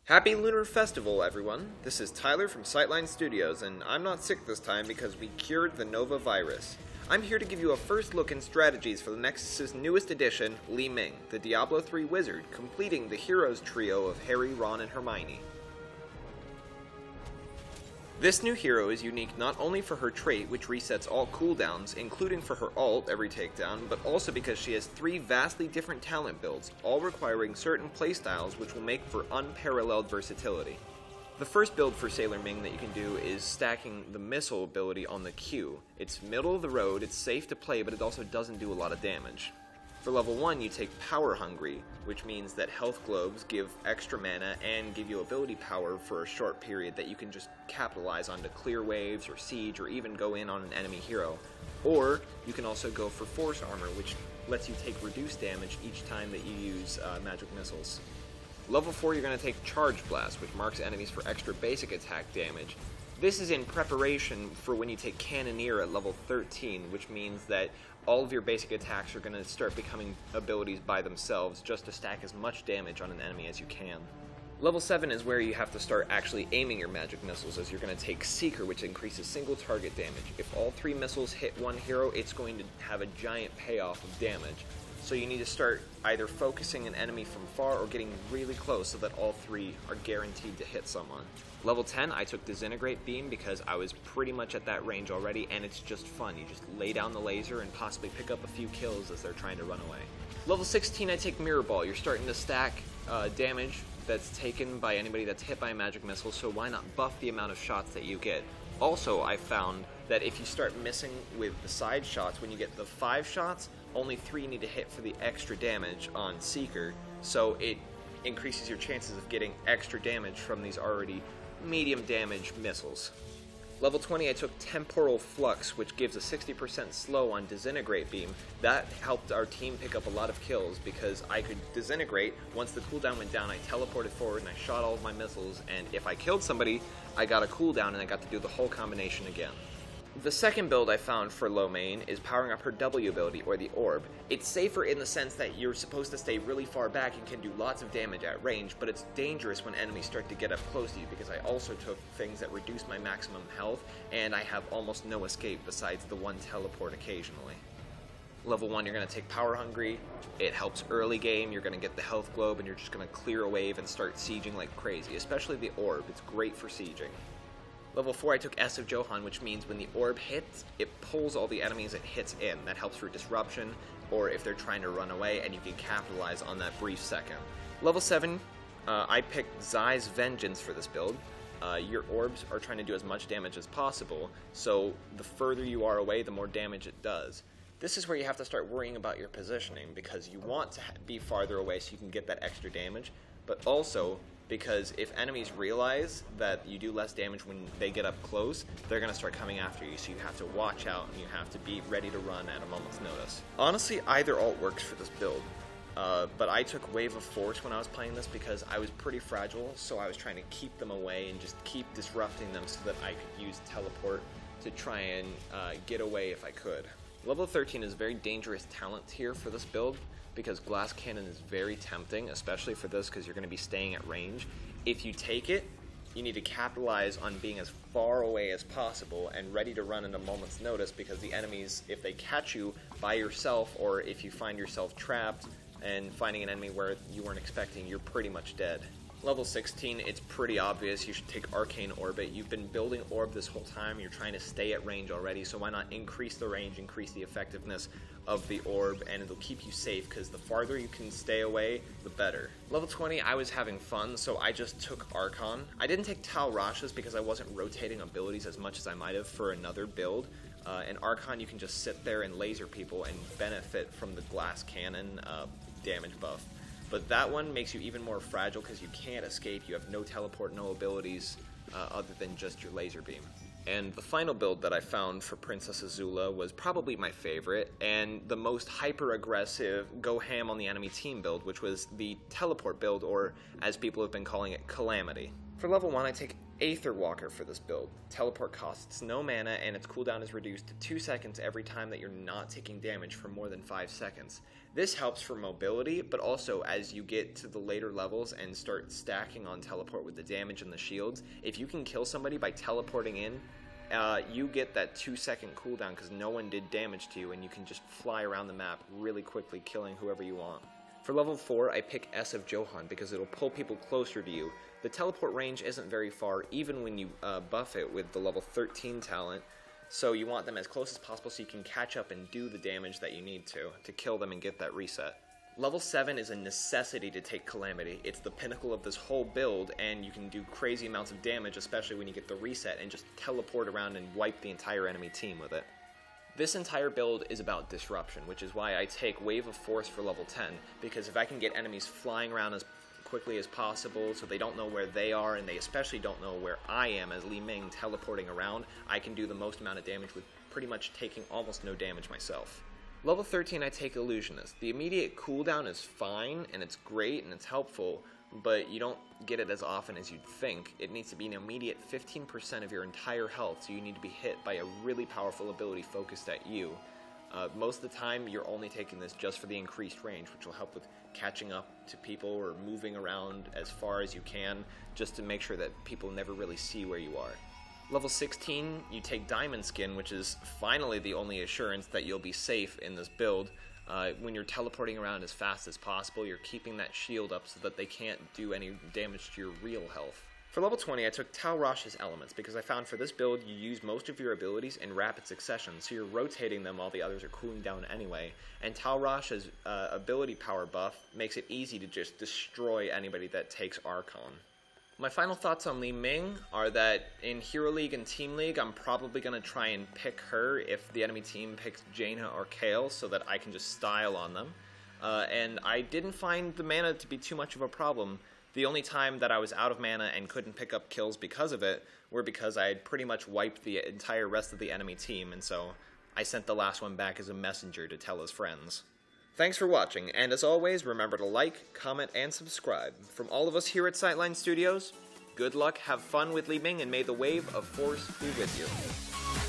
Happy Lunar Festival, everyone! This is Tyler from Sightline Studios, and I'm not sick this time because we cured the Nova virus. I'm here to give you a first look and strategies for the Nexus' newest addition, Li-Ming, the Diablo 3 wizard, completing the heroes trio of Harry, Ron, and Hermione. This new hero is unique not only for her trait, which resets all cooldowns, including for her ult every takedown, but also because she has 3 vastly different talent builds, all requiring certain playstyles which will make for unparalleled versatility. The first build for Sailor Ming that you can do is stacking the missile ability on the Q. It's middle of the road, it's safe to play, but it also doesn't do a lot of damage. For level 1, you take Power Hungry, which means that health globes give extra mana and give you ability power for a short period that you can just capitalize on to clear waves or siege or even go in on an enemy hero. Or you can also go for Force Armor, which lets you take reduced damage each time that you use magic missiles. Level 4, you're going to take Charge Blast, which marks enemies for extra basic attack damage. This is in preparation for when you take Cannoneer at level 13, which means that all of your basic attacks are going to start becoming abilities by themselves just to stack as much damage on an enemy as you can. Level 7 is where you have to start actually aiming your magic missiles, as you're going to take Seeker, which increases single target damage. If all 3 missiles hit one hero, it's going to have a giant payoff of damage. So you need to start either focusing an enemy from far or getting really close so that all 3 are guaranteed to hit someone. Level 10, I took Disintegrate Beam because I was pretty much at that range already, and it's just fun. You just lay down the laser and possibly pick up a few kills as they're trying to run away. Level 16, I take Mirror Ball. You're starting to stack damage that's taken by anybody that's hit by a magic missile, so why not buff the amount of shots that you get? Also, I found that if you start missing with the side shots, when you get the 5 shots, only 3 need to hit for the extra damage on Seeker, so it increases your chances of getting extra damage from these already medium damage missiles. Level 20, I took Temporal Flux, which gives a 60% slow on Disintegrate Beam. That helped our team pick up a lot of kills because I could disintegrate. Once the cooldown went down, I teleported forward and I shot all of my missiles, and if I killed somebody, I got a cooldown and I got to do the whole combination again. The second build I found for low main is powering up her W ability, or the Orb. It's safer in the sense that you're supposed to stay really far back and can do lots of damage at range, but it's dangerous when enemies start to get up close to you because I also took things that reduce my maximum health, and I have almost no escape besides the one teleport occasionally. Level 1, you're going to take Power Hungry. It helps early game, you're going to get the health globe, and you're just going to clear a wave and start sieging like crazy, especially the Orb. It's great for sieging. Level 4, I took S of Johan, which means when the orb hits, it pulls all the enemies it hits in. That helps for disruption, or if they're trying to run away, and you can capitalize on that brief second. Level 7, I picked Zai's Vengeance for this build. Your orbs are trying to do as much damage as possible, so the further you are away, the more damage it does. This is where you have to start worrying about your positioning, because you want to be farther away so you can get that extra damage, but also because if enemies realize that you do less damage when they get up close, they're going to start coming after you, so you have to watch out and you have to be ready to run at a moment's notice. Honestly, either ult works for this build, but I took Wave of Force when I was playing this because I was pretty fragile, so I was trying to keep them away and just keep disrupting them so that I could use Teleport to try and get away if I could. Level 13 is a very dangerous talent tier for this build, because Glass Cannon is very tempting, especially for this because you're going to be staying at range. If you take it, you need to capitalize on being as far away as possible and ready to run in a moment's notice, because the enemies, if they catch you by yourself, or if you find yourself trapped and finding an enemy where you weren't expecting, you're pretty much dead. Level 16, it's pretty obvious you should take Arcane Orbit. You've been building Orb this whole time, you're trying to stay at range already, so why not increase the range, increase the effectiveness of the Orb, and it'll keep you safe, because the farther you can stay away, the better. Level 20, I was having fun, so I just took Archon. I didn't take Tal Rasha's because I wasn't rotating abilities as much as I might have for another build. And Archon, you can just sit there and laser people and benefit from the Glass Cannon damage buff. But that one makes you even more fragile because you can't escape, you have no teleport, no abilities other than just your laser beam. And the final build that I found for Princess Azula was probably my favorite, and the most hyper-aggressive, go ham on the enemy team build, which was the teleport build, or as people have been calling it, Calamity. For level 1, I take Aether Walker for this build. Teleport costs no mana and its cooldown is reduced to 2 seconds every time that you're not taking damage for more than 5 seconds. This helps for mobility, but also as you get to the later levels and start stacking on teleport with the damage and the shields, if you can kill somebody by teleporting in, you get that 2-second cooldown because no one did damage to you and you can just fly around the map really quickly, killing whoever you want. For level 4, I pick S of Johann because it'll pull people closer to you. The teleport range isn't very far, even when you buff it with the level 13 talent, so you want them as close as possible so you can catch up and do the damage that you need to kill them and get that reset. Level 7 is a necessity to take Calamity. It's the pinnacle of this whole build, and you can do crazy amounts of damage, especially when you get the reset, and just teleport around and wipe the entire enemy team with it. This entire build is about disruption, which is why I take Wave of Force for level 10, because if I can get enemies flying around as quickly as possible so they don't know where they are, and they especially don't know where I am as Li-Ming teleporting around, I can do the most amount of damage with pretty much taking almost no damage myself. Level 13 I take Illusionist. The immediate cooldown is fine, and it's great, and it's helpful, but you don't get it as often as you'd think. It needs to be an immediate 15% of your entire health, so you need to be hit by a really powerful ability focused at you. Most of the time, you're only taking this just for the increased range, which will help with catching up to people or moving around as far as you can, just to make sure that people never really see where you are. Level 16, you take Diamond Skin, which is finally the only assurance that you'll be safe in this build. When you're teleporting around as fast as possible, you're keeping that shield up so that they can't do any damage to your real health. For level 20, I took Tal Rosh's Elements because I found for this build you use most of your abilities in rapid succession, so you're rotating them while the others are cooling down anyway, and Tal Rosh's ability power buff makes it easy to just destroy anybody that takes Archon. My final thoughts on Li-Ming are that in Hero League and Team League, I'm probably going to try and pick her if the enemy team picks Jaina or Kayle so that I can just style on them. And I didn't find the mana to be too much of a problem. The only time that I was out of mana and couldn't pick up kills because of it were because I had pretty much wiped the entire rest of the enemy team, and so I sent the last one back as a messenger to tell his friends. Thanks for watching, and as always, remember to like, comment, and subscribe. From all of us here at Sightline Studios, good luck, have fun with Li-Ming, and may the Wave of Force be with you.